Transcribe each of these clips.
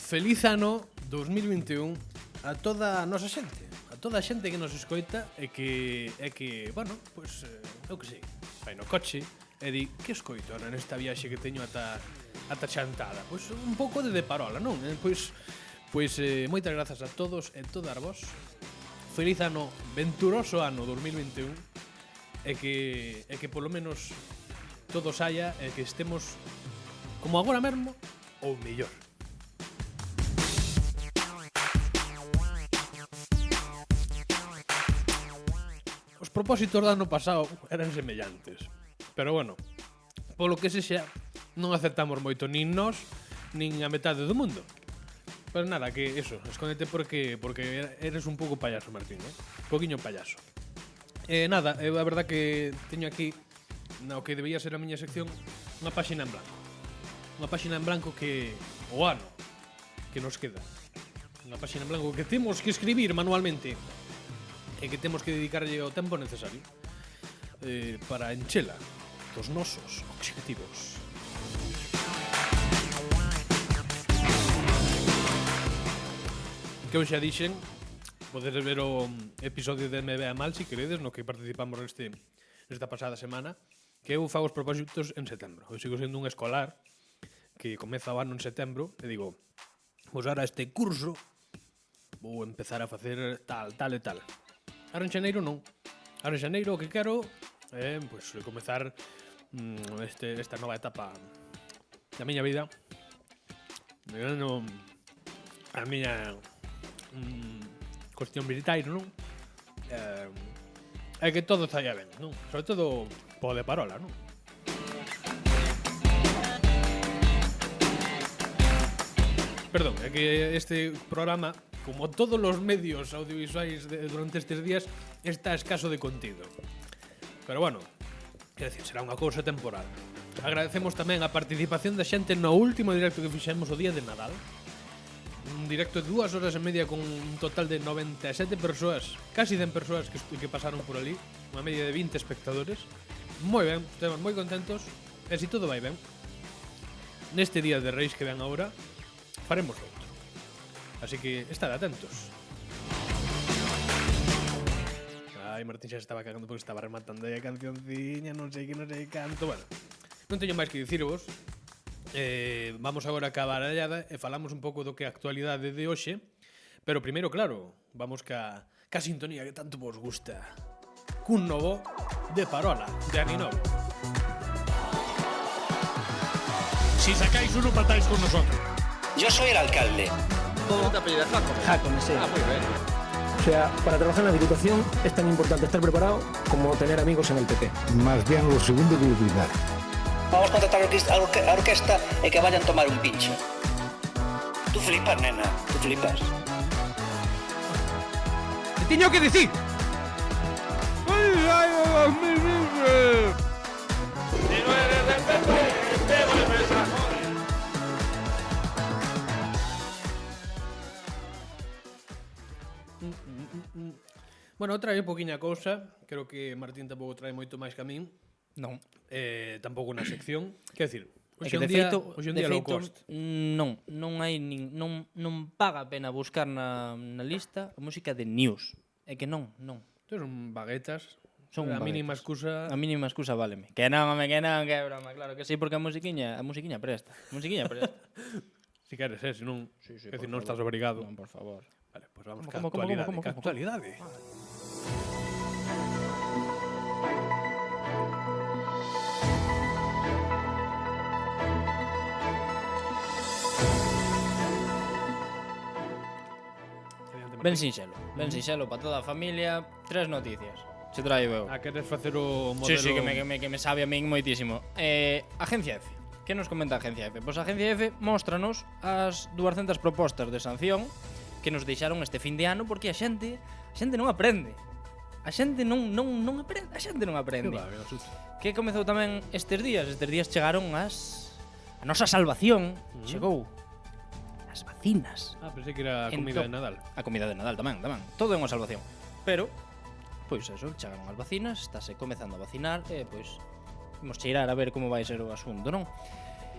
Feliz ano 2021 a toda a nosa xente, a toda a xente que nos escoita e que bueno, pois, eu que sei, vai no coche e di, que escoito ahora nesta viaxe que teño ata Chantada? Pois un pouco de parola, non? Pois, moitas grazas a todos e todas vos. Feliz ano, venturoso ano 2021 e que polo menos todo saia e que estemos como agora mesmo ou mellor. Os propósitos do ano pasado eran semellantes, pero bueno, polo que sexa, non aceptamos moito nin nós, nin a metade do mundo. Pero nada, que eso, escóndete porque eres un pouco payaso, Martín, un poquinho payaso. Nada, a verdad que teño aquí, no que debía ser a miña sección, unha páxina en blanco. Unha páxina en blanco que o ano que nos queda. Unha páxina en blanco que temos que escribir manualmente e que temos que dedicarlle o tempo necesario para enchela dos nosos obxectivos. Que eu xa dixen, podedes ver o episodio de MB a Mal, si queredes, no que participamos nesta pasada semana, que eu fago os propósitos en setembro. Eu sigo sendo un escolar que comeza o ano en setembro e digo, pois ahora este curso vou empezar a facer tal e tal. Ahora en xaneiro non. Ahora en xaneiro o que quero é pois, comezar esta nova etapa da miña vida. Mirando a miña cuestión vital, non? É que todo saia ben, non? Sobre todo po de parola, non? Perdón, é que este programa, como todos os medios audiovisuais durante estes días, está escaso de contido. Pero bueno, quero dicir, será unha cousa temporal. Agradecemos tamén a participación da xente no último directo que fixemos o día de Nadal. Un directo de 2 horas e media con un total de 97 persoas, casi 100 persoas que pasaron por ali, unha media de 20 espectadores. Moi ben, estamos moi contentos, e se todo vai ben, neste día de Reis que ven agora, faremos outro. Así que estad atentos. Ai, Martín xa estaba cagando porque estaba rematando aí a cancionciña, non sei canto. Bueno, non teño máis que dicirvos. Vamos agora a acabar a barallada e falamos un pouco do que é a actualidade de hoxe. Pero primeiro, claro, vamos ca sintonía que tanto vos gusta. Cun novo de parola, de Aninovo. Si sacáis uno, patáis con nosotros. Yo soy el alcalde. ¿Cómo te apellidas? Jacome, sí. Ah, muy bien. O sea, para trabajar en la Diputación es tan importante estar preparado como tener amigos en el PP. Más bien lo segundo que lo primero. Vamos a contratar a orquesta e que vayan tomar un pincho. Tú flipas, nena, tú flipas. ¡Te teño que decir! Bueno, trae un poquinha cousa. Creo que Martín tampouco trae moito máis que a min. Non. Tampouco na sección. Quer decir, É que de feito, low cost. non hai non paga a pena buscar na lista a música de News. É que non. Estos son baguetas. Son a baguetas. mínima excusa. A mínima excusa váleme. Que non, home, que é broma, claro que sí, porque a musiquiña presta. Si queres, se non, Sí, é dicir, non estás obrigado. Non, por favor. Vale, pues vamos ¿Cómo, ca cómo, actualidade. cómo, Ca cómo? actualidade. Ben sinxelo para toda a familia. 3 noticias. Se traio eu. Queres facer o modelo? Sí, que me sabe a min moitísimo. Agencia F. Que nos comenta a Agencia F? Pois a Agencia F móstranos as 200 propostas de sanción que nos deixaron este fin de ano porque a xente non aprende. A xente non aprende, a xente non aprende. Que comezou tamén estes días chegaron a nosa salvación, chegou as vacinas. Pensei que era a comida de Nadal. A comida de Nadal tamén. Todo é unha salvación. Pero pois eso, chegaron as vacinas, estáse comezando a vacinar e pois imos cheirar a ver como vai ser o asunto, non?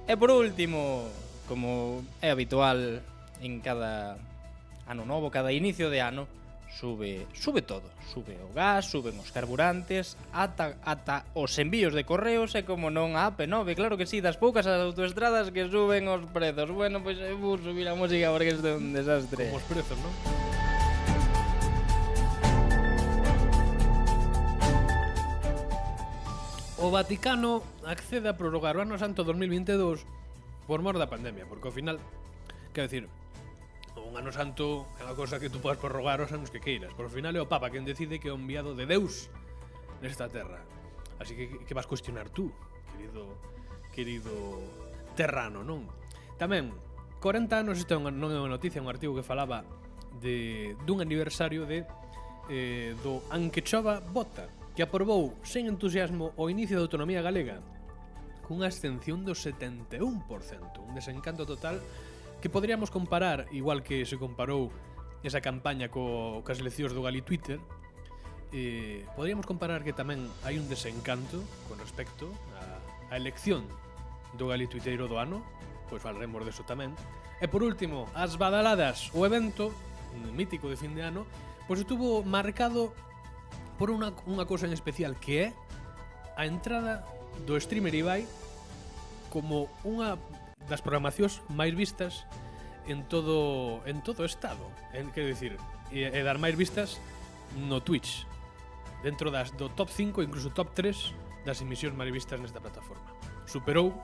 E por último, como é habitual en cada ano novo, cada inicio de ano, sube todo. Sube o gas, suben os carburantes, ata os envíos de correos e como non a AP9, claro que sí, das poucas as autoestradas que suben os prezos. Bueno, pois vou subir a música porque isto é un desastre. Como os prezos, non? O Vaticano accede a prorrogar o Ano Santo 2022 por mor da pandemia, porque ao final, quero dicir, un Ano Santo é unha cosa que tú podes prorrogar os anos que queiras, pero ao final é o Papa quen decide que é o enviado de Deus nesta terra. Así que vas cuestionar tú, querido terrano, non? Tamén, 40 anos, isto non é unha noticia, é un artigo que falaba dun aniversario do Anquechova Bota, que aprobou sen entusiasmo o inicio da autonomía galega cunha abstención do 71%, un desencanto total que poderíamos comparar, igual que se comparou esa campaña cas eleccións do Gali Twitter, poderíamos comparar que tamén hai un desencanto con respecto á elección do Gali Twitteiro do ano, pois falaremos deso tamén. E por último, as badaladas, o evento mítico de fin de ano, pois estuvo marcado por unha cousa en especial, que é a entrada do streamer Ibai como unha das programacións máis vistas en todo o estado. Quero dicir, e dar máis vistas no Twitch, dentro do top 5, incluso top 3 das emisións máis vistas nesta plataforma. Superou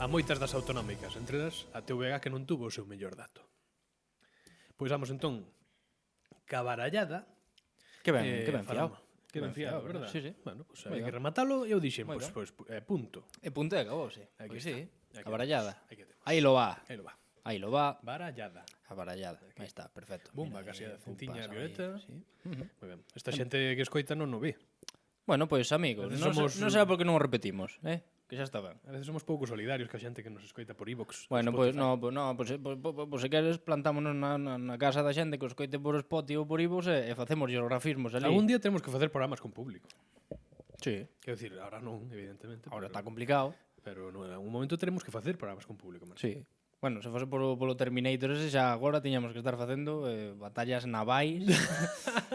a moitas das autonómicas, entre elas a TVG, que non tuvo o seu mellor dato. Pois vamos entón ca barallada. Que ben fiado. Que ben fiado, verdad? Sí, sí. Bueno, pues hai que rematalo e eu dixen, pois punto. E punto e acabou, sí. Aquí Pois sí, está. a barallada. Aquí temos. Aí lo va. Aí lo va. A Barallada. barallada. Aí está, perfecto. Bumba, Mira, casi a pumpas cintiña aí, violeta. sí. Moi ben. Esta xente que escoita non o ve. Bueno, pois amigos, non será porque non o repetimos, que xa está ben. A veces somos pouco solidarios ca xente que nos escoita por iVoox. Bueno, pois se queres plantámonos na casa da xente que os coite por Spotify ou por iVoox e facemos geografismos ali. Algún día temos que facer programas con público. Sí. Quero dicir, ahora non, evidentemente. Ahora está complicado. Pero en algún momento teremos que facer programas con público, man. Sí. Bueno, se fose polo Terminator ese xa agora tiñamos que estar facendo batallas navais.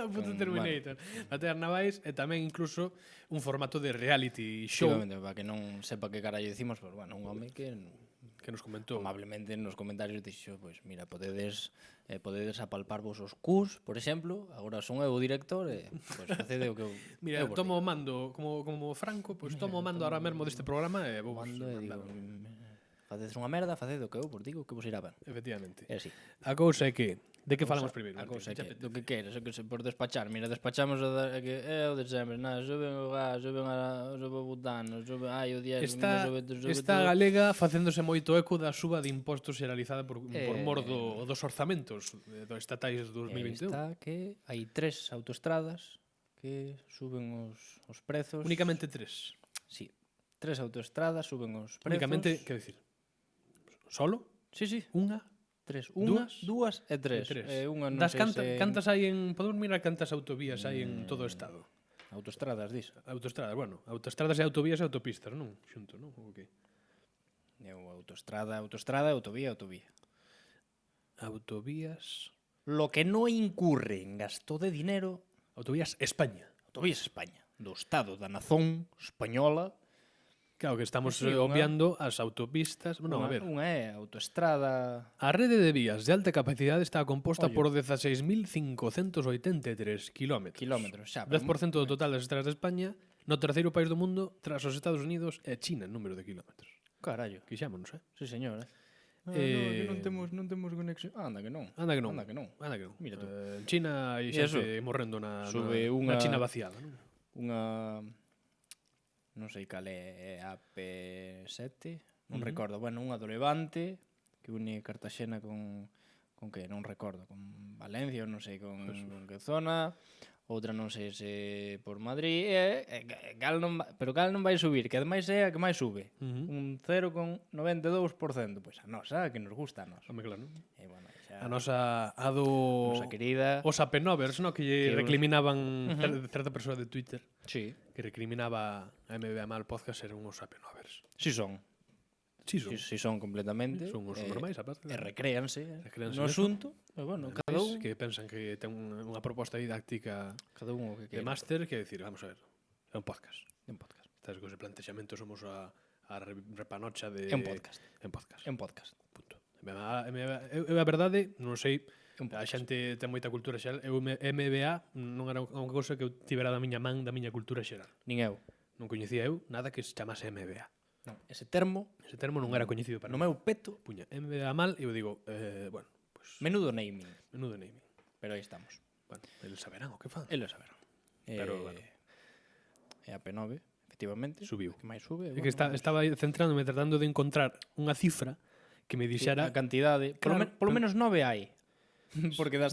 Puto Terminator. Batallas navais e tamén incluso un formato de reality show. Efectivamente, para que non sepa que carallo dicimos, pues bueno, un home que nos comentou amablemente nos comentarios dixo, pois mira, podedes apalpar vos os cus, por exemplo, agora son eu o director e pois facede o que eu mira, tomo o mando como Franco, pois tomo o mando ahora mesmo deste programa e vou mando e digo, facedes unha merda, facede o que eu vos digo que vos irá ben. Efectivamente. É así. A cousa é que de que falamos primeiro? A cousa é que do que queres, o que se por despachar, mira, despachamos o de sempre, nada, suben o gas, suben o butano, suben, ai, o día Esta galega facéndose moito eco da suba de impostos xeralizada por mor dos orzamentos do estatais 2021. Está que hai 3 autoestradas que suben os prezos. Únicamente 3. Sí, 3 autoestradas suben os prezos. Únicamente, quero dicir, solo? Sí, sí. Unha? 3. Dúas e 3. Unha non das sei cantas hai en... Podemos mirar cantas autovías hai en todo o estado? Autoestradas, dis. Autoestradas, bueno. Autoestradas e autovías e autopistas, non? Xunto, non? O que? Autoestrada, autovía. Autovías... Lo que no incurre en gasto de dinero... Autovías España. Autovías España. Do Estado da Nazón Española. Claro que estamos Sí, obviando as autopistas. Non, a ver. Unha é autoestrada... A rede de vías de alta capacidade está composta por 16.583 kilómetros. Xa. 10% do total das estradas de España, no terceiro país do mundo, tras os Estados Unidos e China en número de kilómetros. Carallo. Quixámonos, Sí, señor, non temos conexión. Anda que non. Anda que non. Mira tú. En China hai xente morrendo na China vaciada, non? Unha... non sei cal é AP7, non recordo. Bueno, unha do Levante que une Cartaxena con que non recordo, con Valencia, non sei con que zona. Outra non sei se por Madrid, pero cal non vai subir, que ademais é a que máis sube. Un 0,92%, pois a nosa, que nos gusta a nos. Home, claro. Bueno, a nosa nosa querida os AP9ers, no? Que recriminaban certa persoa de Twitter. Sí. Que recriminaba a MBA Mal Podcast ser unhos AP9ers. Sí son. Si son. Si son completamente. Son os normais, aparte. E recréanse Recréanse no neso. asunto. E bueno, cada un Que pensan que ten unha proposta didáctica o que de queira. máster que decir, vamos a ver, é un podcast. En podcast. Estás con ese plantexamento somos a repanocha de... É un podcast. En podcast. É un podcast. Punto. Eu a verdade, non sei, É un a podcast. xente ten moita cultura xeral. Eu MBA non era unha cousa que eu tivera da miña man, da miña cultura xeral. Nin eu. Non coñecía eu nada que se chamase MBA. Non, ese termo, Ese termo non era coñecido para no mí. meu peto, Puña, MBA mal, e eu digo, bueno, pues, menudo naming. menudo naming. Pero aí estamos. Bueno, eles saberán o que fan. Eles saberán. Pero, bueno. E a P9, efectivamente. Subiu. Que máis sube. É que estaba aí centrándome tratando de encontrar unha cifra que me dixera a cantidade. Claro, Polo menos 9 hai. Porque das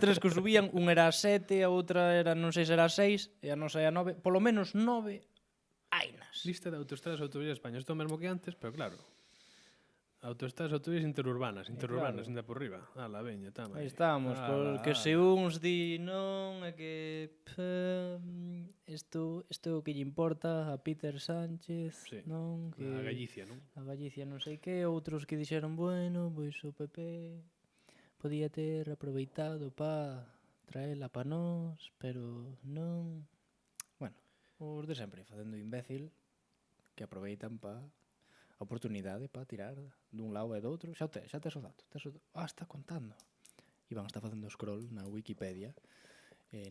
tres que subían, unha era a 7, a outra era non sei se era a 6, e a nosa é a 9. Polo menos 9 hainas. lista de autoestradas e autovías de España. Isto é o mesmo que antes, pero claro. Autoestradas e autovías interurbanas, claro. ainda por riba. La veña, tama. Aí estamos, porque se uns di non, é que isto é o que lle importa a Peter Sánchez, Sí. non? Que A Galicia, non? a Galicia non sei que, outros que dixeron, bueno, pois o PP podía ter aproveitado pa traela pa nós, pero non. Bueno, os de sempre facendo imbécil que aproveitan pa a oportunidade para tirar dun lado e do outro. Xa tes o dato. Está contando. Iván está facendo scroll na Wikipedia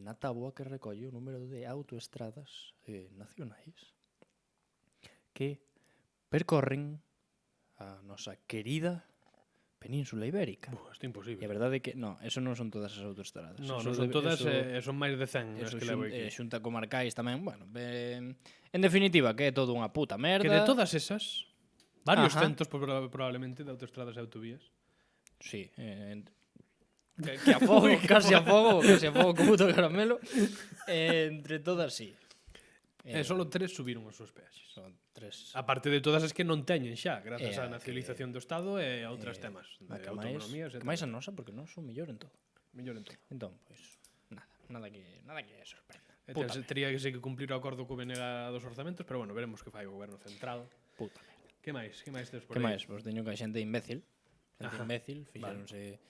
na táboa que recolle o número de autoestradas nacionais que percorren a nosa querida Península Ibérica. Isto é imposible. E a verdade é que, non, eso non son todas as autoestradas. No, Eso non son todas, eso- son máis de 100 as Eso que levo aquí. xunta comarcais tamén, bueno, en definitiva, que é todo unha puta merda. Que de todas esas, varios Ajá. centos probablemente de autoestradas e autovías. Sí, que a fogo, casi a fogo con puto caramelo. Entre todas, sí. E solo 3 subiron os seus peaxes. Son 3. Aparte de todas as que non teñen xa, grazas á a nacionalización do Estado e a outros temas de autonomías e que máis a nosa, porque non son mellor en todo. mellor en todo. Entón, pois, nada que sorprenda. E Puta tería que ser que cumplir o acordo co BNG dos orzamentos, pero bueno, veremos que fai o goberno central. Puta merda. Que máis? Que máis tes por Que aí? máis? Pois teño que a xente imbécil. Ajá. Xente imbécil, fixéronse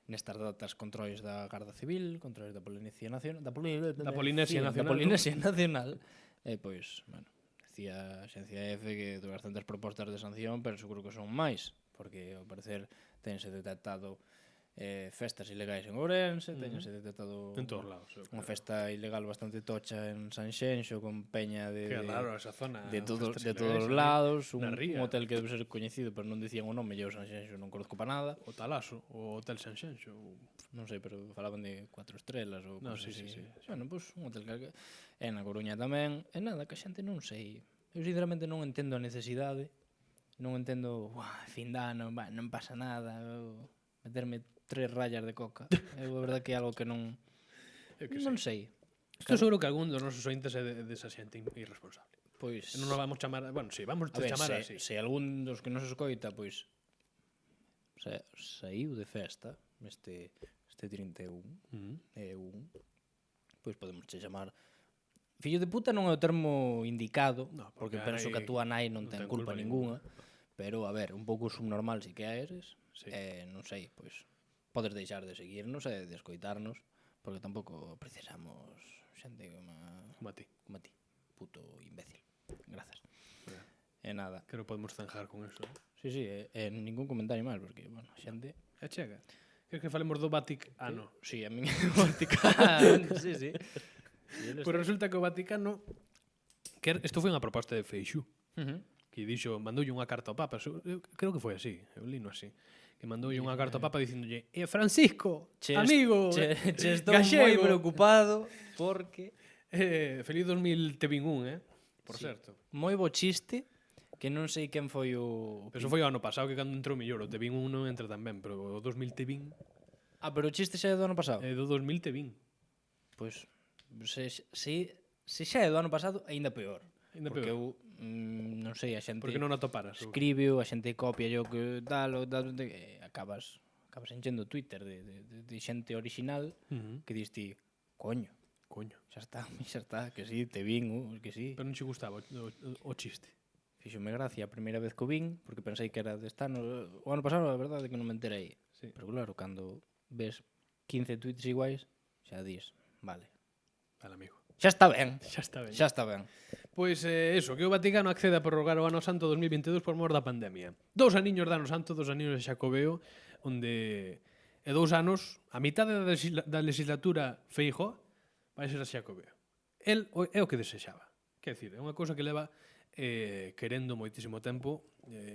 nestas datas controis da Garda Civil, controis da Polinesia Nacional, da Polinesia Nacional, da Polinesia Nacional. E pois, bueno, decía a Xencia F que 200 propostas de sanción, pero seguro que son máis, porque ao parecer tense detectado festas ilegais en Ourense, tense detectado En todos lados. eu unha creo. festa ilegal bastante tocha en Sanxenxo con peña Que raro esa zona. de todos festas os ilegais, lados, na un ría. hotel que debe ser coñecido, pero non dicían o nome, eu Sanxenxo non conozco para nada. O Talaso, o Hotel Sanxenxo. Non sei, pero falaban de 4 estrelas ou No, cosas sí, así. sí, sí. Bueno, pois un hotel que é na Coruña tamén. E nada, que a xente non sei. Eu sinceramente non entendo a necesidade. Non entendo, fin de ano, non pasa nada. Meterme 3 rayas de coca. É a verdade que é algo que non non sei. Estou seguro que algún dos nosos ointes é desa xente irresponsable. Pois Non nos vamos chamar... Bueno, sí, vamos a ver, chamar se, así. se algún dos que nos escoita, pois saiu de festa este 31 e pois podemos che chamar fillo de puta non é o termo indicado, No, porque porque penso hai- que a túa nai non non ten ten culpa culpa ningunha, pero a ver, un pouco subnormal si que eres, Sí. non sei, pois podes deixar de seguirnos e de escoitarnos, porque tampouco precisamos xente Como a ti. como a ti, puto imbécil. Grazas. E nada. Que non podemos zanjar con eso. Sí, ningún comentario máis, porque, bueno, xente... E chega. Queres que falemos do Vaticano? Sí, a min o Vaticano, sí. Pois resulta que o Vaticano... Isto foi unha proposta de Feixú, que dixo, mandoulle unha carta ao Papa. Eu creo que foi así, eu lino así. Que mandoulle unha carta ao Papa dicíndolle Francisco, amigo, che estou moi gallego, preocupado porque feliz 2021, por Sí. certo. moi bo chiste que non sei quen foi o... Pero eso foi o ano pasado que cando entrou mellor, o T21 non entra tan ben, pero o 2020 Ah, pero o chiste xa é do ano pasado. é do 2020. Pois, se xa é do ano pasado, aínda peor. Ainda Porque peor. eu, non sei, a xente... Porque non atoparas. escribe, a xente copia yo que tal, acabas enchendo Twitter de xente original que dis ti, coño, Coño. xa está, que sí, te vin, que sí. Pero non che gustaba o chiste. Fíxome gracia a primeira vez que o vin, porque pensei que era deste ano. O ano pasado, a verdade é que non me enterei. Sí. Pero claro, cando ves 15 tweets iguais, xa dis, vale. Vale, amigo. Xa está ben. Xa está ben. Xa está ben. Pois eso, que o Vaticano accede a prorrogar o Ano Santo 2022 por mor da pandemia. 2 aniños de Ano Santo, 2 aniños de Xacobeo, onde 2 anos, a mitad da legislatura Feijóo vai ser a Xacobeo. El é o que desexaba. Quer decir, é unha cousa que leva querendo moitísimo tempo.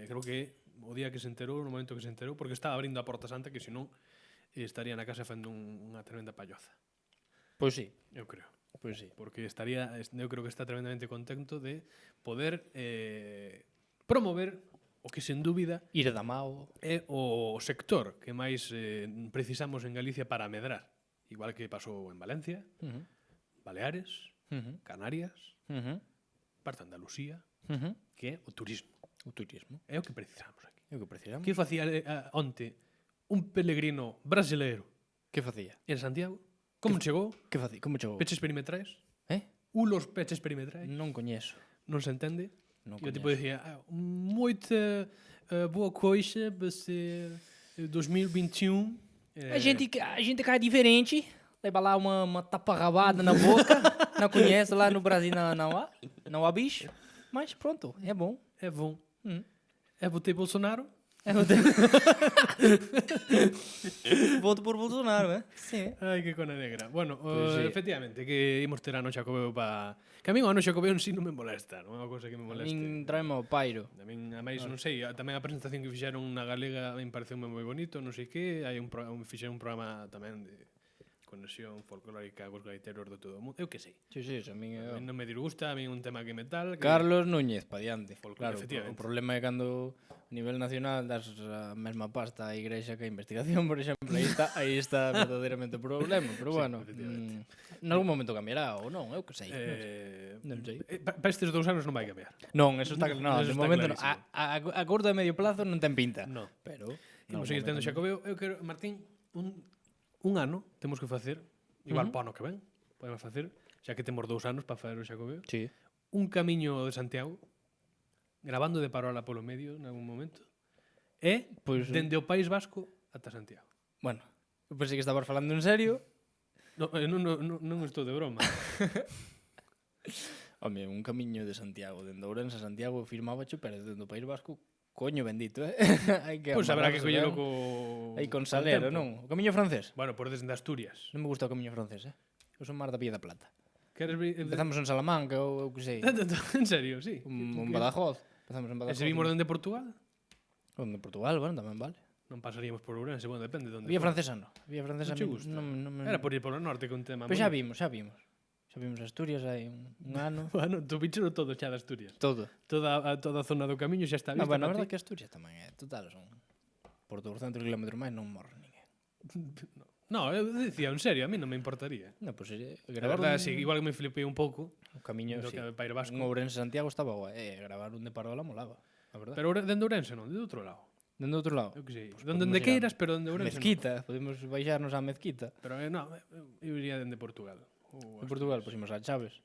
Creo que o día que se enterou, no momento que se enterou, porque estaba abrindo a Porta Santa, que senón estaría na casa facendo unha tremenda palloza. Pois sí. Eu creo. Pois sí. Porque eu creo que está tremendamente contento de poder promover o que sen dúbida Ir da mao. é o sector que máis precisamos en Galicia para medrar. Igual que pasou en Valencia, Baleares, Canarias, parte de Andalucía, que é o turismo. O turismo. É o que precisamos aquí. É o que precisamos. Que facía onte un peregrino brasileiro Que facía? en Santiago? Como chegou? Que facía? Como chegou? Peches perimetrais? Eh? Ulos peches perimetrais? Non coñezo. Non se entende? Non E o tipo coñezo. dicía, moita boa coisa para ser 2021. A gente cá é diferente. Leva lá uma tapa rabada na boca. Não conhece lá no Brasil, não há bicho. Mas pronto, é bom. É bom. É votei Bolsonaro? Voto por Bolsonaro, é? Sim. Ai, que cona negra. Bueno, Pois sí. efectivamente, que imos ter ano Xacobeo para... Que a min o ano Xacobeo en sí non me molesta, non é unha cousa que me A moleste. min traeme ao pairo. A min, a máis, non sei, tamén a presentación que fixeron na Galega me pareceu moi bonito, non sei que, hai fixeron un programa tamén de conexión folclórica cos gaiteros de todo o mundo, eu que sei. Sí, sí, a min A min non me disgusta, a min un tema que me tal... Que... Carlos Núñez, pa diante. Folclore, Claro, efectivamente. o problema é cando a nivel nacional das a mesma pasta a igrexa que a investigación, por exemplo, aí está verdadeiramente o problema, pero bueno, en algún momento cambiará ou non, eu que sei. Non sei. Para estes 2 anos non vai cambiar. Non, eso está claro, no, Eso de está momento non. clarísimo. A corto e medio plazo non ten pinta. No. Pero Imos seguir tendo Xacobeo. Eu quero, Martín, un ano temos que facer, igual para o ano que ven, podemos facer, xa que temos 2 anos para facer o Xacobeo, Sí. un camiño de Santiago, grabando de parola polo medio en algún momento, e Pois, dende o País Vasco ata Santiago. Bueno, eu pensei que estabas falando en serio. Non estou de broma. Home, un camiño de Santiago, dende Ourense a Santiago, firmaba pero dende o País Vasco, coño bendito, Hai que Pois habrá que amarrarse collelo ben. Aí co con salero, tempo. non? O camiño francés. Bueno, por desde Asturias. Non me gusta o camiño francés, Eu son máis da Vía da Plata. Queres Empezamos en Salamanca ou eu que sei. En serio, sí. Un Badajoz. Empezamos en E Badajoz. se vimos dende Portugal? Onde Portugal, bueno, tamén vale. Non pasaríamos por Ourense, bueno, depende de onde. Vía fora. francesa non. Vía francesa Non che gusta? non Era por ir polo norte con tema. Pero xa vimos. Xa vimos Asturias hai un ano. Bueno, tu bichero todo xa de Asturias. Todo. Toda a zona do camiño xa está vista. Bueno, a para verdade ti. que Asturias tamén é total, son por 200 km máis non morre ninguén. No, eu dicía, en serio, a mí non me importaría. Non, pois A gravar verdade, sí, igual que me flipei un pouco, o camiño, do sí. que País Vasco. Un Ourense Santiago estaba guai, gravar un de Parola molaba, a verdade. Pero dende Ourense non, de outro lado. Dende outro lado. Eu que sei. Pois Donde podemos ir a queiras, pero dende Ourense Mezquita, podemos baixarnos á Mezquita. Non. Pero no, eu iría dende Portugal. En Portugal, pois imos a Chaves.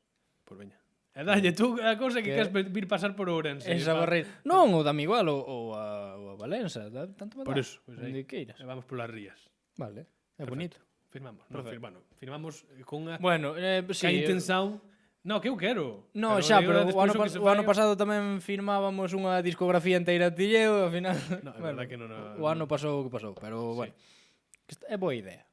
Por veña. E dalle, tú a cousa que Que- queres vir pasar por Ourense. Esa pa- barreira. Non, o dame igual, ou a Valença, tanto me dá. Por eso, pois aí. Onde queiras. E vamos polas rías. Vale, é Perfecto. bonito. Firmamos. No, Perfecto. firmamos con unha Bueno, que sí. a intención... No, que eu quero. No, xa, digo, pero despois que se o ano fai- pasado tamén firmábamos unha discografía inteira tilleo, ao final... No, é verdad que non... O ano pasou o que pasou, pero bueno. Que é boa idea.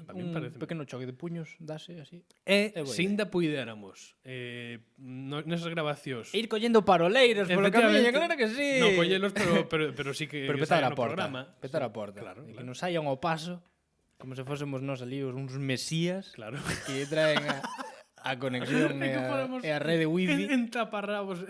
A mí me Un parece. pequeno choque de puños, dase así. E, É boa se ainda puidéramos, nesas grabacións... E ir collendo paroleiros polo camiño, Efectivamente. claro que sí. Non collelos, pero sí que... Pero que petar saian a no porta. programa. Petar a porta. Claro, E que claro. nos saian ao paso, como se fósemos nós ali uns mesías Claro. que traen a conexión É que fóramos e a rede wifi. En taparrabos.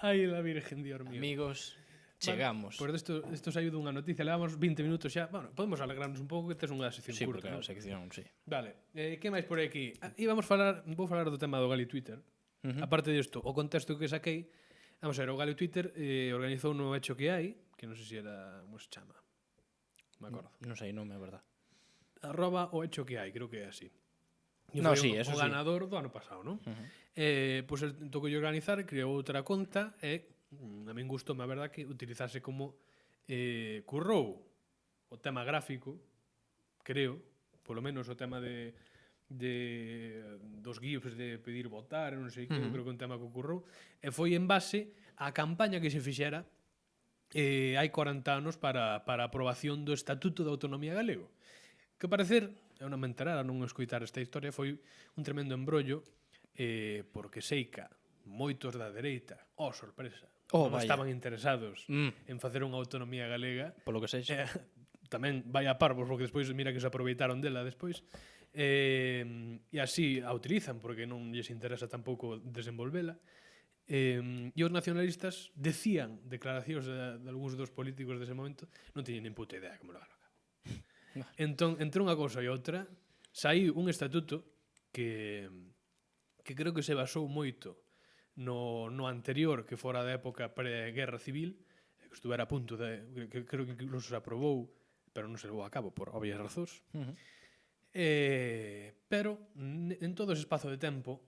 Ai, la Virgen, Dios mío. Amigos, chegamos. Pois desto saiu dunha noticia, levamos 20 minutos xa. Bueno, podemos alegrarnos un pouco que tes unha sección Sí, curta. porque ¿no? a sección, sí. Vale, que máis por aquí? Vou falar do tema do Gali Twitter. Aparte disto, o contexto que saquei, vamos a ver, o Gali Twitter organizou no hecho que hai, que non sei se era, como se chama, me acordo. Non sei, non é verdad. @ o hecho que hai, creo que é así. E No, foi sí, eso o sí. ganador do ano pasado, non? Pois el tocou organizar, creou outra conta e a min gustoume a verdad que utilizase como currou o tema gráfico, creo, polo menos o tema dos guíos de pedir votar, non sei que, creo que un tema que currou, e foi en base á campaña que se fixera hai 40 anos para a aprobación do Estatuto de Autonomía Galego. Que parecer, eu non me enterara, non escoitar esta historia, foi un tremendo embrollo, porque seica moitos da dereita, sorpresa, non vaya. estaban interesados en facer unha autonomía galega. Polo que sexa. Tamén vai a parvos, porque despois mira que se aproveitaron dela despois. E así a utilizan, porque non lles interesa tampouco desenvolvela. E os nacionalistas decían declaracións de algúns dos políticos dese momento, non teñen nin puta idea como lo van a cabo. Entón, entre unha cousa e outra, saiu un estatuto que creo que se basou moito no anterior, que fora da época pre-guerra civil, que estuvera a punto que creo que incluso se aprobou, pero non se levou a cabo por obvias razóns. Pero en todo ese espazo de tempo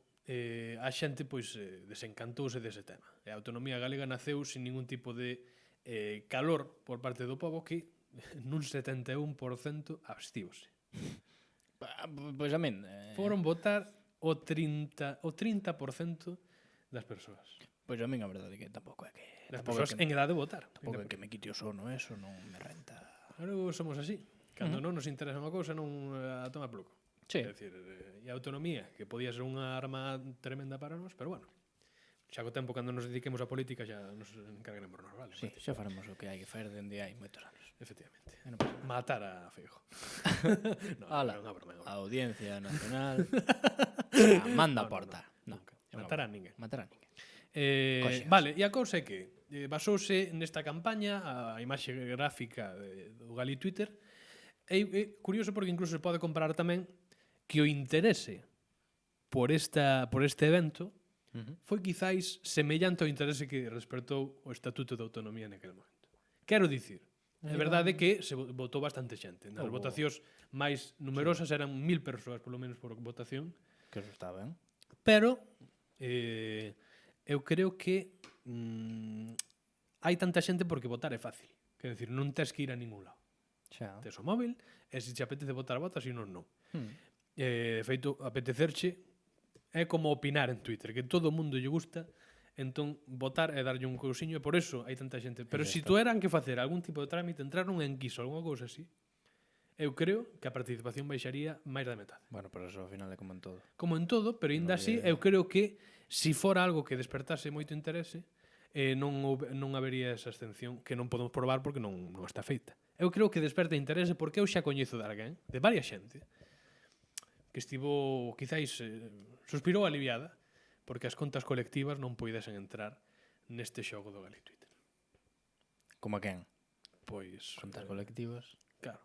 a xente pois desencantouse dese tema. A autonomía galega naceu sin ningún tipo de calor por parte do pobo, que nun 71% abstívose. Pois a min... Foron votar o 30% das persoas. Pois a min a verdade é que tampouco é que... Das persoas en edad de votar. Tampouco é que me quite o sono, eso non me renta. Claro, somos así. Cando non nos interesa unha cousa, non a toma pluco. Sí. É dicir, e a autonomía, que podía ser unha arma tremenda para nós, pero bueno, xa co tempo cando nos dediquemos a política xa nos encargaremos nós, vale? Sí, xa faremos o que hai que fazer dende hai moitos anos. Efectivamente. Non pasa nada. Matar a Feijóo. No, Ala, é unha broma, é unha broma. a Audiencia Nacional manda a porta. Non, é unha Matar a broma. ninguén. Matar a ninguén. Coxas. Vale, e a cousa é que basouse nesta campaña a imaxe gráfica do Gali Twitter. É curioso porque incluso se pode comparar tamén que o interese por este evento foi quizáis semellante ao interese que despertou o Estatuto de Autonomía naquele momento. Quero dicir, é verdade que se votou bastante xente. Nas votacións máis numerosas eran 1000 persoas, polo menos, por votación. Que eso está ben. Pero eu creo que hai tanta xente porque votar é fácil. Quero dicir, non tes que ir a ningún lado. Xa. Tes o móvil, e se te apetece votar, votas, e non, non. De feito, apetecerche é como opinar en Twitter, que todo o mundo lle gusta, entón votar é darlle un cousiño, e por eso hai tanta xente. Pero se tueran que facer algún tipo de trámite, entrar nun enquiso, alguna cousa así, eu creo que a participación baixaría máis da metade. Bueno, pero eso ao final é como en todo. Como en todo, pero ainda así, eu creo que se fora algo que despertase moito interese, non habería esa abstención, que non podemos probar porque non está feita. Eu creo que desperta interese porque eu xa coñezo de alguén, de varias xente, que estivo, quizáis, suspirou aliviada, porque as contas colectivas non poidesen entrar neste xogo do Gali Twitter. Como a quen? Pois, Contas colectivas. claro,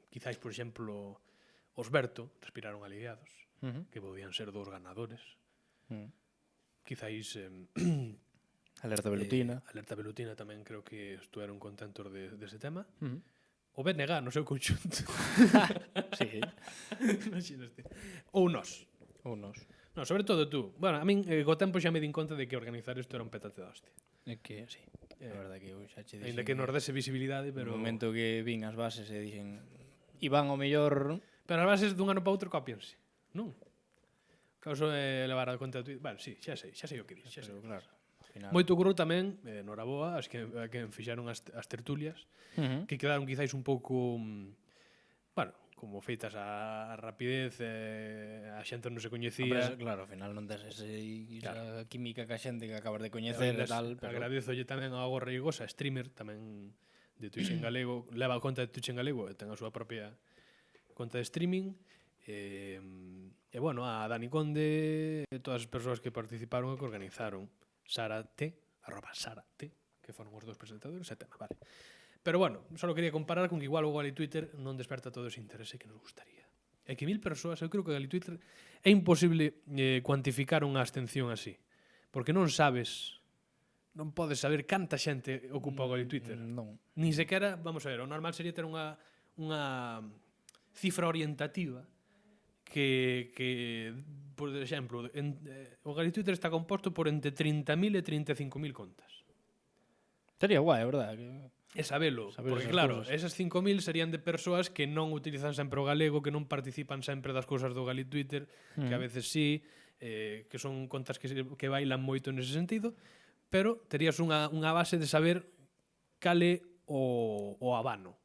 quizáis, por exemplo, os Berto respiraron aliviados, que podían ser dos ganadores. Quizáis Alerta Velutina. Alerta Velutina tamén creo que estuveron contentos dese tema. O BNG no seu conxunto. Sí. Imaginaste. Ou nós. Unos. No, sobre todo tú. Bueno, a min co tempo xa me din conta de que organizar isto era un petate da hostia. É que, sí. A verdade que eu xa che dixen. Ainda que nos dese visibilidade, pero... No momento que vin as bases e dixen Iván o mellor... Pero as bases dun ano para outro copianse. Non? Causo é levar a conta de Twitter. Vale, sí, xa sei o que dixes. Pero claro, ao final... Moito curro tamén, noraboa, as que fixaron as tertulias, que quedaron quizáis un pouco, bueno, como feitas a rapidez, a xente non se coñecía. Hombre, claro, ao final non tes esa química ca xente que acabas de E coñecer e ainda tal, pero... Agradezolle tamén ao Agua Reigosa, streamer tamén de Twitch en galego, leva a conta de Twitch en galego e ten a súa propia conta de streaming. E bueno, a Dani Conde e todas as persoas que participaron e que organizaron. Sara T, @Sara T, que foron os dos presentadores, e tema, vale. Pero bueno, só quería comparar con que igual o Gali Twitter non desperta todo ese interese que nos gustaría. É que 1000 persoas, eu creo que Gali Twitter é imposible cuantificar unha abstención así. Porque non sabes, non podes saber canta xente ocupa o Gali Twitter. Non. Ni sequera, vamos a ver, o normal sería ter unha cifra orientativa que por exemplo, o GaliTwitter está composto por entre 30.000 e 35.000 contas. Sería guai, verdad? E sabelo, Saber porque esas claro, cousas. esas 5.000 serían de persoas que non utilizan sempre o galego, que non participan sempre das cousas do GaliTwitter, que a veces sí, que son contas que bailan moito nese sentido, pero terías unha base de saber cal é o abano.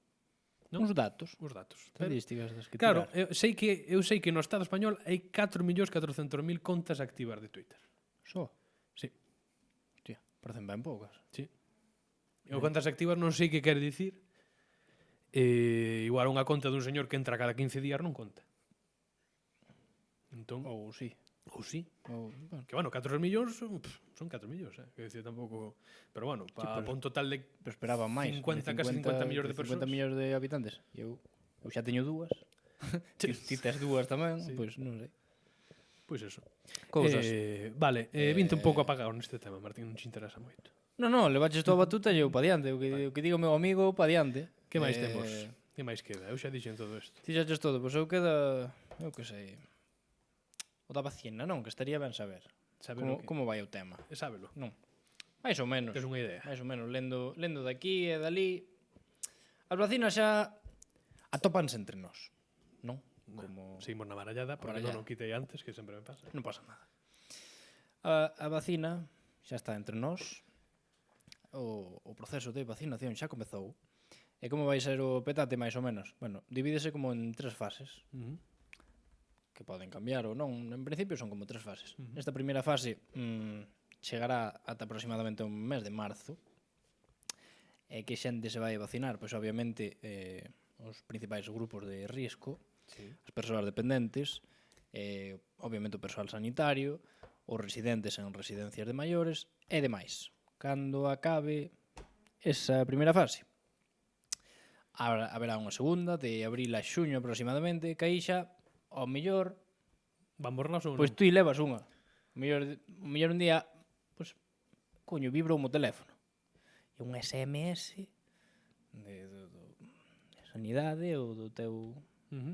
Non? Uns datos. Os datos. Pero, Estadísticas das que claro, tirar. eu sei que no Estado español hai 4.400.000 contas activas de Twitter. Só. Sí, Hostia, parecen ben poucas. sí. O contas activas non sei que quere dicir. Igual unha conta dun señor que entra cada 15 días non conta. Entón, Ou sí. ou sí. Ou, bueno, Que bueno, 4 millóns son 4 millóns, que decir tampouco, pero bueno, pa un total de pero esperaba máis. 50, casi 50 millóns de persoas. 50 millóns de habitantes. Eu xa teño dúas. Ti tes dúas tamén, pois non sei. pois eso. Cousas. Vale, vinte un pouco apagado neste tema, Martín, non te interesa moito. Non, levaches toda a batuta e eu pa diante. O que diga o meu amigo, pa diante. Que máis temos? Que máis queda? Eu xa dixen todo isto. Ti xa ches todo, pois eu queda... Eu que sei... O da vacina, non? Que estaría ben saber. Saber o que? Como vai o tema? Sábelo. Non. Mais ou menos. Tes unha idea. Mais ou menos, lendo de aquí e dali. As vacinas xa atópanse entre nós, non? Como Seguimos na barallada, porque barallada. non o quitei antes, que sempre me pasa. non pasa nada. A vacina xa está entre nós. O proceso de vacinación xa comezou. E como vai ser o petate, máis ou menos? Bueno, divídese como en 3 fases, que poden cambiar ou non. En principio son como 3 fases. Nesta primeira fase chegará ata aproximadamente un mes de marzo. E que xente se vai a vacinar? Pois obviamente os principais grupos de risco, as persoas dependentes, obviamente o persoal sanitario, os residentes en residencias de maiores e demais. Cando acabe esa primeira fase, haberá unha segunda de abril a xuño aproximadamente, que aí xa, ao mellor, Vamos nós ou non? pois ti levas unha. O mellor un día, pois, coño, vibrou o teléfono. E un SMS de sanidade ou do teu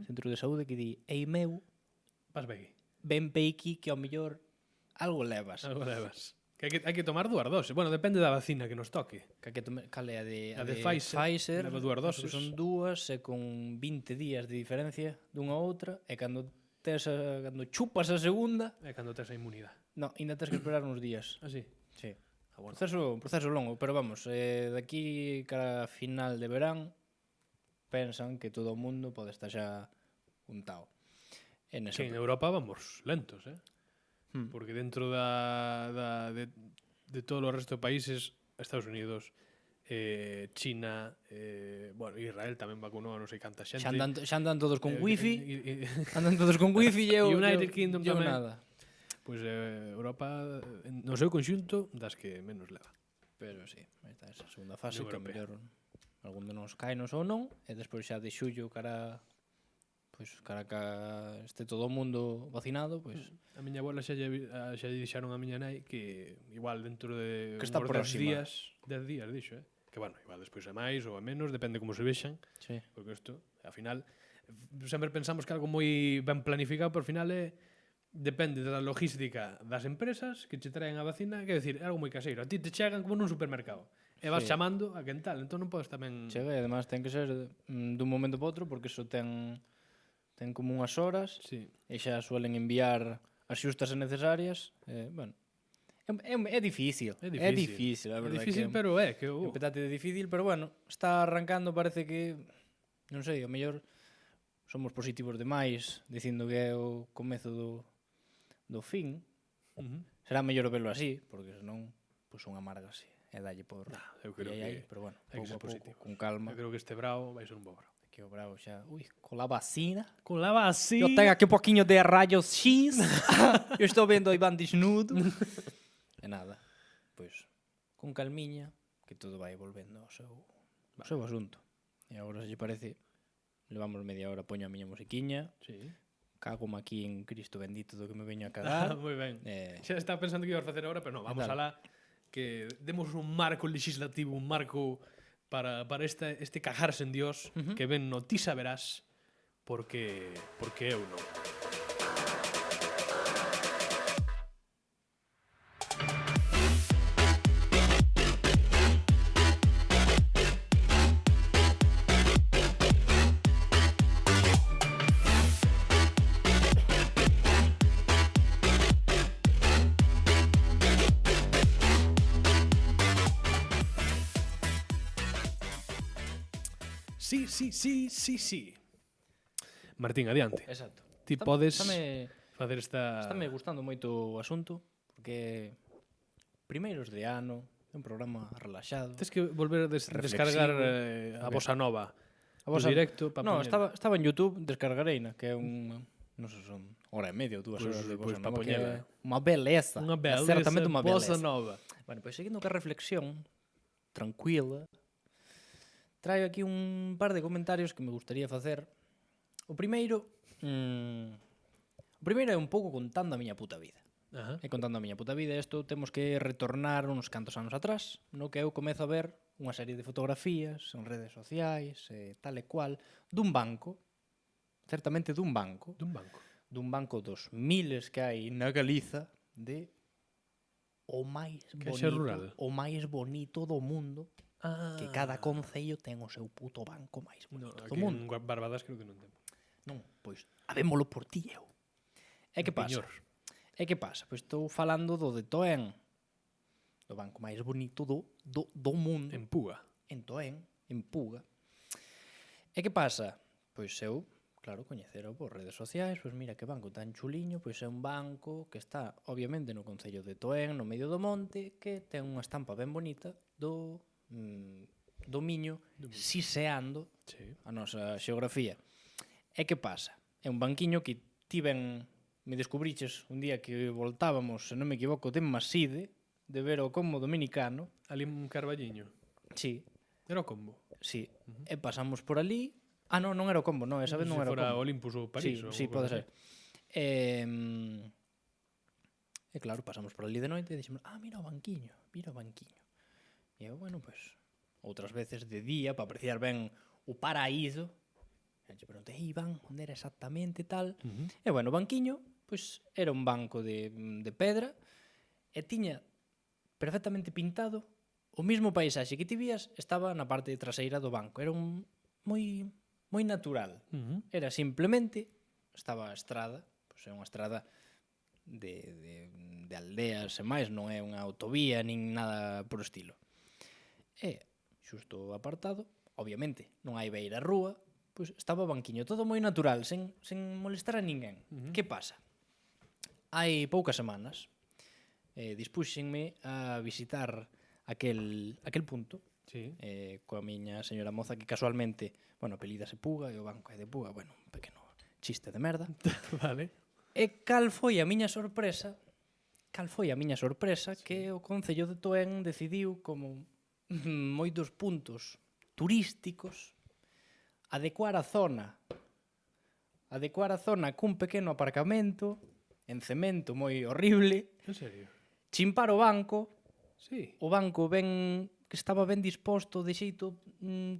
centro de saúde que di: ei meu, Vas ben. ven peiqui que ao mellor algo levas. Algo levas. Que hai que tomar 2 doses. Bueno, depende da vacina que nos toque. Cal é a A de de Pfizer, leva 2 doses. Son 2 e con 20 días de diferencia dunha a outra, e cando chupas a segunda, É cando tes a inmunidade. no, ainda tens que esperar uns días. Así. Sí. Bueno. Proceso longo, pero vamos, daqui cara a final de verán pensan que todo o mundo pode estar xa untado. En esa Que en Europa vamos lentos, Porque dentro de todo o resto de países, Estados Unidos, China, bueno, Israel tamén vacunou a non sei canta xente. xa andan todos con wifi, e andan todos con wifi e eu United Kingdom eu tamén. nada. Pois Europa, no seu conxunto, das que menos leva. Pero sí, aí está esa segunda fase, Unión que a Europea. mellor algún de nos caenos ou non, e despois xa de xullo cara que este todo o mundo vacinado, pois A miña abuela xa lle dixaron a miña nai que igual dentro de Que está uns 10 próxima. 10 días, dixo, Que bueno, igual despois é máis ou é menos, depende como se vexan, sí. porque isto, ao final, sempre pensamos que algo moi ben planificado, pero ao final depende da logística das empresas que che traen a vacina, que decir, é algo moi caseiro. A ti te chegan como nun supermercado, e vas Sí. chamando a quen tal, entón non podes tamén... Chega e además ten que ser dun momento para outro, porque iso ten como unhas horas, Sí. e xa suelen enviar as xustas e necesarias, bueno, é difícil, É difícil, a É verdade difícil, que pero que... é un petate difícil, pero bueno, está arrancando, parece que, non sei, ao mellor somos positivos demais, dicindo que é o comezo do fin. Será mellor velo así, porque senón, pois unha amarga así, e dalle por... eu creo que pero bueno, hai que pouco ser a pouco, positivos. con calma. Eu creo que este bravo vai ser un bo bravo. Que o bravo xa, con la vacina. Con la vacina. Eu tenho aqui un poquinho de rayos X. Eu estou vendo a Iván desnudo. E nada, pois, con calmiña, que todo vai volvendo ao seu asunto. E agora, se lle parece, levamos media hora, poño a miña musiquiña, Sí. cágome aquí en Cristo bendito do que me veño a Ah, cagar. moi ben. Eh, Xa estaba pensando que ibas facer agora, pero non, vamos tal? alá que demos un marco legislativo, un marco para este cagarse en Dios, que ben no ti saberás porque eu non. Sí, sí, sí, sí, sí. Martín, adiante. Exacto. Ti podes Estáme facer esta... gustando moito o asunto, porque primeiros de ano, é un programa relaxado. Tens que volver a Reflexivo. descargar a Ok. bossa nova. A vosa- directo para No, estaba en YouTube, descargareina, que é un... Non sei, son hora e media ou 2 horas de Pois bossa pa nova, que poñela. é unha beleza. Unha beleza, Certamente unha bossa beleza. nova. Bueno, pois seguindo ca reflexión tranquila, traio aquí un par de comentarios que me gustaría facer. O primeiro é un pouco contando a miña puta vida. Ajá. E contando a miña puta vida, isto temos que retornar uns cantos anos atrás, no que eu comezo a ver unha serie de fotografías en redes sociais, tal e cual, dun banco, certamente dun banco dos miles que hai na Galiza, de o máis Caixa bonito, rural. o máis bonito do mundo, Ah. que cada concello ten o seu puto banco máis No, bonito do aquí mundo. en Barbadas creo que non temos. Non, pois, habémolo por ti eu. E que pasa? Piñor. E que pasa? Pois estou falando do de Toen, do banco máis bonito do mundo, En Puga. en Toen, en Puga. E que pasa? Pois eu, claro, coñecero por redes sociais, pois mira que banco tan chuliño, pois é un banco que está, obviamente, no concello de Toen, no medio do monte, que ten unha estampa ben bonita do Miño siseando Sí. a nosa xeografía. E que pasa? É un banquiño que me descubriches un día que voltábamos, se non me equivoco, de Maside, de ver o Combo Dominicano. Ali un Carballiño. Sí, Era o combo. sí. E pasamos por ali. Ah, non era o Combo, non, esa vez non Se era o fora Combo. Olympus ou París. ou Sí, algo pode así. ser. E claro, pasamos por ali de noite e dixemos, mira o banquiño. E eu, bueno, pues, outras veces de día, para apreciar ben o paraíso, e eu preguntei, Iván, onde era exactamente tal? E bueno, o banquiño, pues, era un banco de pedra e tiña perfectamente pintado o mismo paisaxe que ti vías estaba na parte traseira do banco. Era un moi natural. Era simplemente, estaba a estrada, pois é unha estrada de aldeas e máis, non é unha autovía nin nada por estilo. E xusto apartado, obviamente, non hai beira rúa, pois estaba o banquiño, todo moi natural, sen molestar a ninguén. Que pasa? Hai poucas semanas dispúxenme a visitar aquel punto Sí. coa miña señora moza que casualmente, bueno, apelídase Puga e o banco é de Puga, bueno, un pequeno chiste de merda. Vale. E cal foi a miña sorpresa? Que o Concello de Toen decidiu, como moitos puntos turísticos, adecuar a zona cun pequeno aparcamento en cemento moi horrible, En serio. chimpar o banco, Sí. o banco que estaba ben disposto de xeito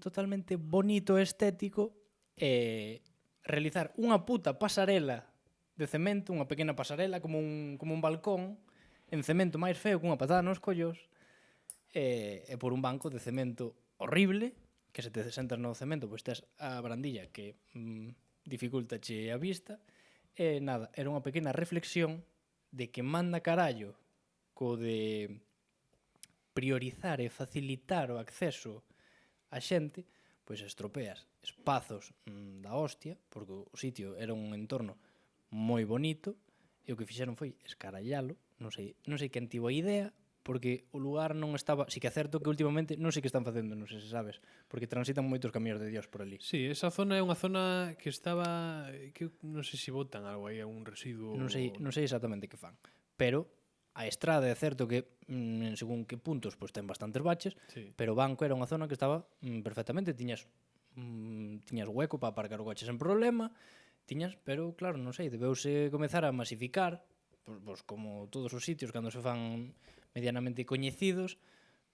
totalmente bonito e estético, e realizar unha puta pasarela de cemento, unha pequena pasarela como un balcón en cemento máis feo cunha patada nos collos, e por un banco de cemento horrible, que se te sentas no cemento, pois tes a brandilla que dificultache a vista, e nada, era unha pequena reflexión de que manda carallo co de priorizar e facilitar o acceso a xente, pois estropeas espazos da hostia, porque o sitio era un entorno moi bonito, e o que fixeron foi escarallalo, non sei quen tivo a idea, porque o lugar non estaba, si que é certo que últimamente non sei que están facendo, non sei se sabes, porque transitan moitos camións de Dios por ali. Sí, esa zona é unha zona que estaba... que non sei se botan algo aí, un residuo... Non sei exactamente que fan, pero a estrada é certo que en según que puntos pois ten bastantes baches, Sí. pero o banco era unha zona que estaba perfectamente, tiñas hueco para aparcar o coche sen problema, pero claro, non sei, debeuse comezar a masificar, pois como todos os sitios cando se fan medianamente coñecidos,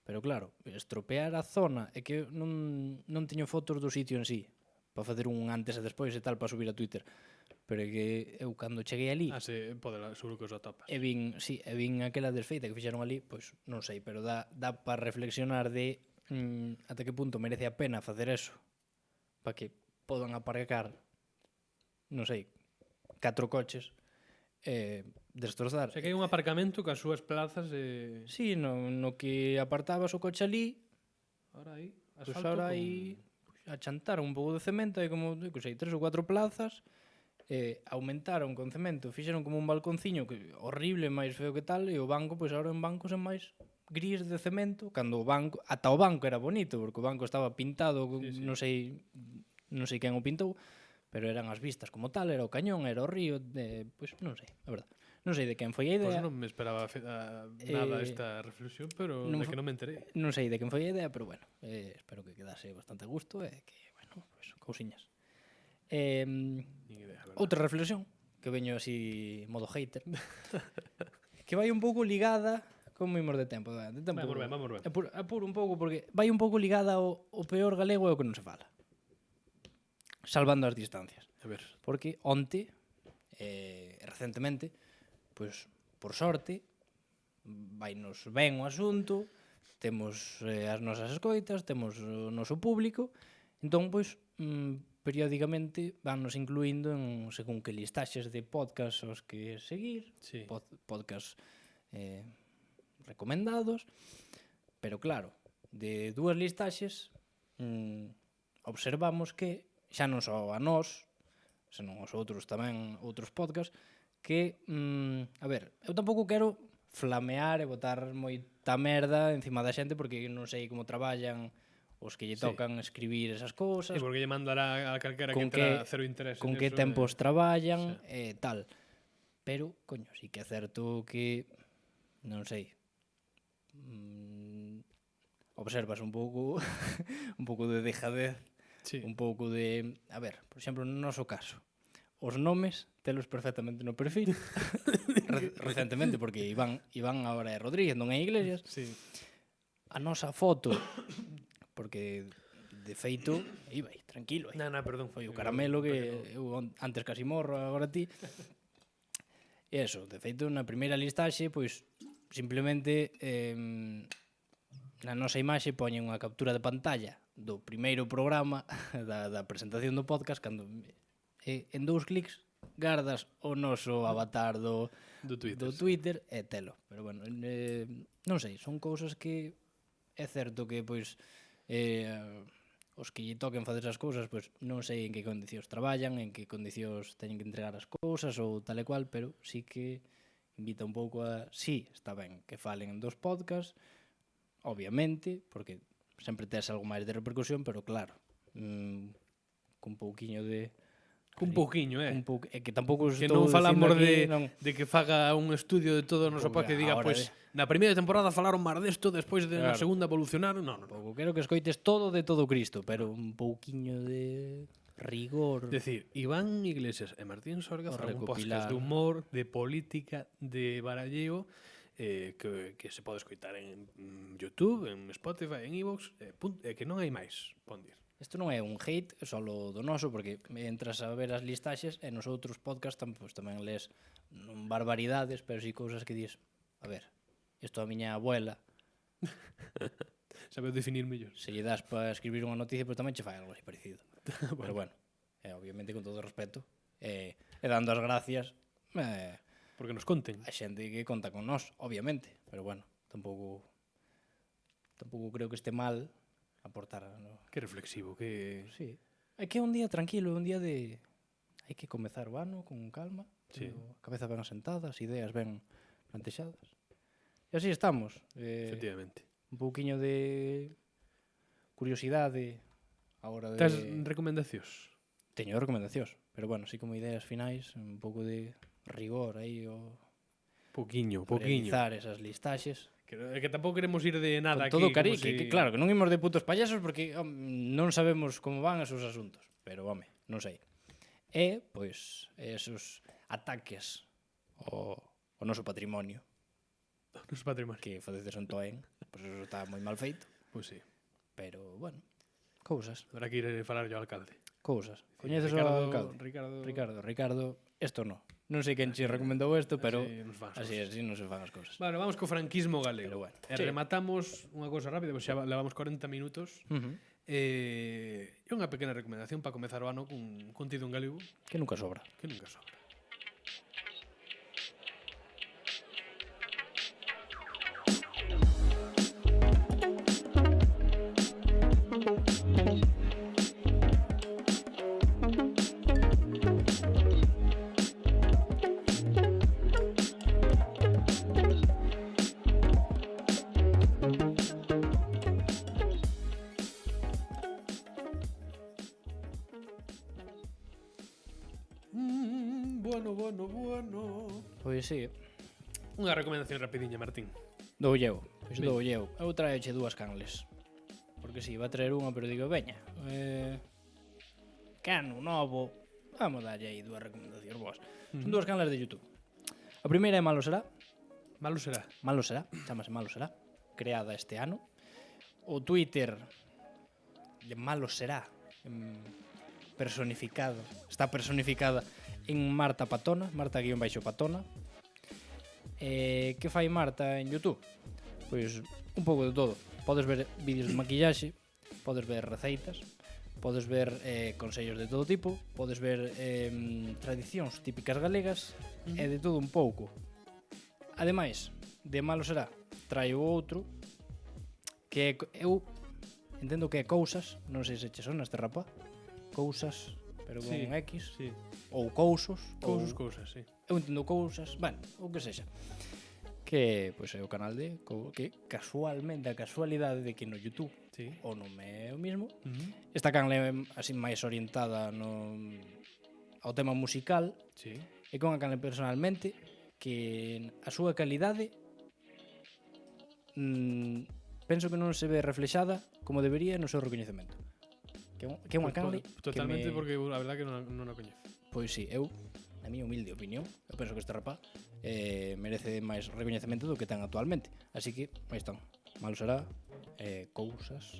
pero claro, estropear a zona é que non teño fotos do sitio en sí, para facer un antes e despois e tal para subir a Twitter. Pero é que eu cando cheguei ali seguro que os atopas. e vin aquela desfeita que fixeron ali, pois non sei, pero dá para reflexionar de ata que punto merece a pena facer eso para que podan aparcar, non sei, 4 coches destrozar. O sea, que hai un aparcamento cas súas plazas e... Sí, no que apartabas o coche ali, Ahora aí, pois asfalto ahora con... aí achantaron un pouco de cemento, hai como, que sei, 3 ou 4 plazas, aumentaron con cemento, fixeron como un balconciño que horrible, máis feo que tal, e o banco, pois agora en bancos é máis gris de cemento, cando o banco, ata o banco era bonito, porque o banco estaba pintado, non sei quen o pintou, pero eran as vistas como tal, era o cañón, era o río, pois non sei, a verdade. Non sei de quen foi a idea. Pois non me esperaba nada esta reflexión, pero non é que non me enterei. Non sei de quen foi a idea, pero bueno, espero que quedase bastante a gusto e que, bueno, pues, cousiñas. Nin idea, verdad. Outra reflexión, que veño así modo hater, que vai un pouco ligada, como imos de tempo? Vamos ben. Apuro un pouco, porque vai un pouco ligada ao peor galego e ao que non se fala. Salvando as distancias. A ver. Porque onte, recentemente, pois, por sorte, vainos ben o asunto, temos as nosas escoitas, temos o noso público, entón, pois, periódicamente vannos incluindo en según que listaxes de podcast aos que seguir, Sí. podcast recomendados, pero claro, de dúas listaxes observamos que xa non só a nós, senón aos outros tamén, outros podcasts, que, a ver, eu tampouco quero flamear e botar moita merda encima da xente porque non sei como traballan os que lle tocan escribir esas cousas, Sí, porque lle mandará a calquera con que terá cero interés con en que eso, tempos traballan e tal. Pero, coño, sí que é certo que, non sei, observas un pouco un pouco de dejadez, Sí. un pouco de, a ver, por exemplo, no noso caso, os nomes telos perfectamente no perfil recentemente, porque Iván agora é Rodríguez, non é Iglesias. Sí. A nosa foto, porque de feito, iba aí, tranquilo, aí. Na, perdón. Foi o caramelo que eu antes casi morro, agora ti. E eso, de feito, na primeira listaxe, pois, simplemente na nosa imaxe poñen unha captura de pantalla do primeiro programa da presentación do podcast, cando en 2 clics gardas o noso avatar do Twitter e telo. Pero bueno, non sei, son cousas que é certo que pois os que lle toquen facer esas cousas, pois non sei en que condicións traballan, en que condicións teñen que entregar as cousas ou tal e cual, pero sí que invita un pouco a, sí, está ben que falen dos podcasts, obviamente, porque sempre tes algo máis de repercusión, pero claro, cun pouquiño de Un pouquiño, é que tampouco que estou non falamos dicindo aquí, de que faga un estudio de todo o noso podcast que diga, Ahora pois, na primeira temporada falaron máis desto, despois de na Claro. segunda evolucionaron. Non. Tampouco quero que escoites todo de todo Cristo, pero un pouquiño de rigor. Decir, Iván Iglesias e Martín Sorga O fan un recopilar. podcast de humor, de política, de baralleo, que se pode escoitar en YouTube, en Spotify, en iVoox, que non hai máis, pon dir. Isto non é un hate solo do noso, porque entras a ver as listaxes e nos outros podcasts pues, tamén lees non barbaridades, pero si cousas que dis, a ver, isto a miña abuela, Sabes definir mellor. se lle das para escribir unha noticia, pues tamén che fai algo así parecido. Pero bueno, obviamente con todo o respeto, e dando as gracias Porque nos conten. a xente que conta con nós, obviamente, pero bueno, tampouco creo que este mal aportar, no? Que reflexivo, que... Sí. É que é un día tranquilo, un día de... Hai que comezar o ano con calma, Sí. a cabeza ben asentada, as ideas ben plantexadas. E así estamos. Efectivamente. Un pouquiño de curiosidade a hora de... Tes recomendacións? Teño recomendacións, pero bueno, así como ideas finais, un pouco de rigor aí o Poquiño. realizar esas listaxes. Que tampouco queremos ir de nada Con todo aquí. cari, como que claro, que non imos de putos payasos porque non sabemos como van esos asuntos, pero home, non sei. E, pois, esos ataques ao noso patrimonio Nos patrimonio. que facedes en Toen, pois eso está moi mal feito, Pois sí. pero, bueno, cousas, Habrá que ir a falar ao alcalde. cousas. Coñeces o alcalde? Ricardo, isto non. Non sei quen che recomendou isto, pero Así nos van as así non se fan as cousas. Bueno, vamos co franquismo galego. Pero bueno, E sí. rematamos unha cousa rápida, pois xa levamos 40 minutos. É unha pequena recomendación para comezar o ano cun contido en galego Que nunca sobra. que nunca sobra. bueno. Pois sí, Unha recomendación rapidiña, Martín. dou eu. Pois Ven. dou eu. Eu traeche dúas canles. Porque si, iba a traer unha, pero digo, veña. Cano novo. Vamos darlle aí dúas recomendacións boas. Son dúas canles de YouTube. A primeira é Malo Será. Malo será. Malo Será, chamase Malo Será. Creada este ano. O Twitter de Malo Será. Personificado. Está personificada en Marta Patona. Marta_Patona. Que fai Marta en YouTube? Pois un pouco de todo. Podes ver vídeos de maquillaxe, podes ver receitas, podes ver consellos de todo tipo, podes ver tradicións típicas galegas e de todo un pouco. Ademais, de Malo Será, traio outro que eu entendo que é Cousas, non sei se che son este rapaz. Cousas, pero con Sí, X, Sí. ou Cousos, Cousas, sí. eu entendo Cousas, bueno, o que sexa. Que pois é o canal de que casualmente, a casualidade de que no YouTube Sí. o nome é o mismo. Ujú. Esta canle é así máis orientada ao tema musical Sí. e con a canle personalmente que a súa calidade penso que non se ve reflexada como debería no seu recoñecemento. Que é unha canle Totalmente, que me... porque a verdad que non a coñezo. Pois si, eu, na miña humilde opinión, eu penso que este rapaz merece máis recoñecemento do que ten actualmente. Así que, aí están. Malo Será, Cousos,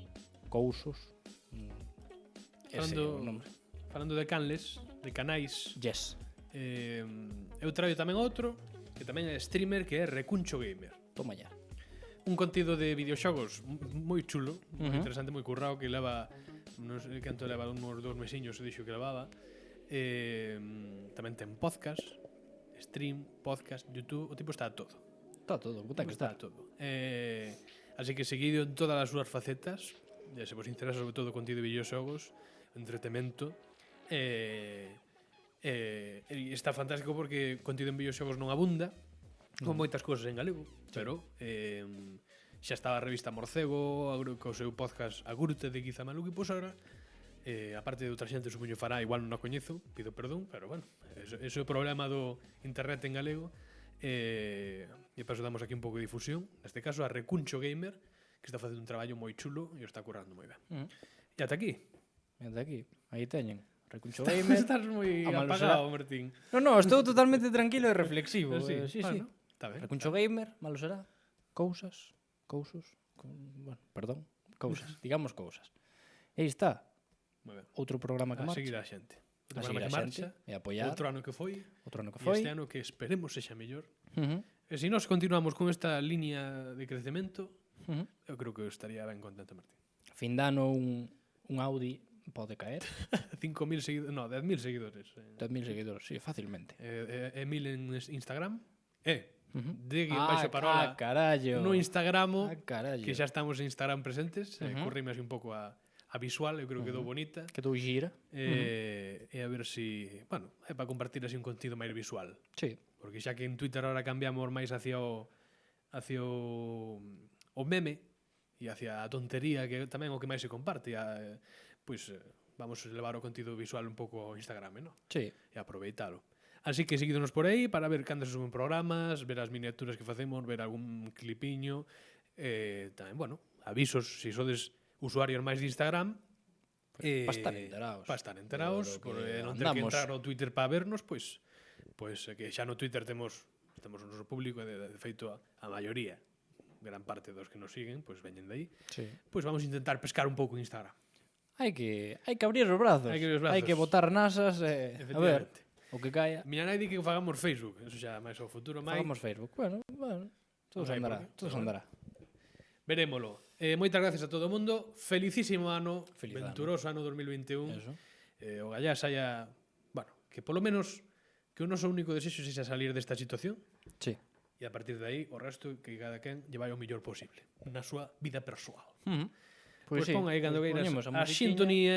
ese é o nome. Falando de canles, de canais, Yes, eu traio tamén outro que tamén é streamer, que é Recuncho Gamer. toma ya. Un contido de videoxogos moi chulo, moi Ujú. interesante, moi currado, que leva, non sei canto leva, uns 2 mesiños, dixo que levaba. Tamén ten podcast, stream, podcast, YouTube, o tipo está a todo. Está todo, puta que está. A todo. Así que seguido en todas as súas facetas, se vos interesa sobre todo o contido de videoxogos, entretemento, está fantástico porque contido en videoxogos non abunda, con moitas cousas en galego, pero xa estaba a revista Morcego, co seu podcast A Gurte de Guiza Maluque, pois agora, aparte de outra xente supoño fará, igual non a coñezo, pido perdón, pero bueno, ese é o problema do internet en galego. E paso damos aquí un pouco de difusión, neste caso a Recuncho Gamer, que está facendo un traballo moi chulo e o está currando moi ben. E ata aquí. Mira aquí, aí teñen. Recuncho Gamer. Estás moi a Malo apagado, Será. Martín. No, estou totalmente tranquilo e reflexivo. Sí, Sí, bueno, está ben. Recuncho Gamer, Malo Será, Cousos, bueno, perdón, Cousas, digamos Cousas. E aí está, Moi ben. outro programa que A marcha. seguir a xente. A Outro programa seguir a que xente marcha, e apoiar. outro ano que foi, Outro ano que e foi. este ano que esperemos sexa mellor. Uh -huh. E se nós continuamos con esta línea de crecemento, Uh -huh. eu creo que eu estaría ben contento, Martín. Fin de ano un Audi pode caer. 5.000 seguidores, no, 10.000 seguidores. 10.000 seguidores, sí, fácilmente. 1.000 en Instagram. De Ah, parola carallo. no Instagramo, carallo. que xa estamos en Instagram presentes. Ujú. Corrime así un pouco a visual, eu creo que quedou bonita. Que tú gira. E a ver si, bueno, é para compartir así un contido máis visual. Sí. Porque xa que en Twitter ahora cambiamos máis hacia o meme e hacia a tontería, que tamén é o que máis se comparte. Pois vamos a levar o contido visual un pouco ao Instagram, non? Sí. E aproveitalo. Así que seguídonos por aí para ver cando se suben programas, ver as miniaturas que facemos, ver algún clipiño, tamén, bueno, avisos se sodes usuarios máis de Instagram, Pa estar enterados. Para estar enterados, Do que por non ter que andamos. entrar ao Twitter para vernos, pois que xa no Twitter temos o noso público, de feito a maioría, gran parte dos que nos siguen, pois veñen de aí. Sí. Pois vamos a intentar pescar un pouco en Instagram. Hai que abrir os brazos. Hai que abrir os brazos. Hai que botar nasas a ver, Efectivamente. o que caia. Miña nai di que fagamos Facebook, eso xa máis ao futuro, máis. Fagamos Facebook. Bueno, todo Non hai andará, por qué, todo pero andará. Verémolo. Moitas gracias a todo o mundo. Felicísimo ano, Feliz ano. venturoso ano 2021. Eso. O gallás haya, bueno, que polo menos que o noso único desexo sexa salir desta situación Sí. e a partir de aí o resto que cada quen lle vai o mellor posible na súa vida persoal. Pois Pois pon aí cando queiras poñemos a musiquiña. sintonía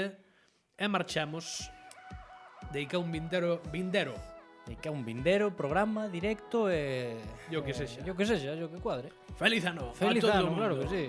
e marchamos deica un vindero E que é un vindero, programa, directo e... Yo que sexa. Yo que sexa, yo que cuadre. Feliz ano Feliz a todo ano, o mundo. claro que sí.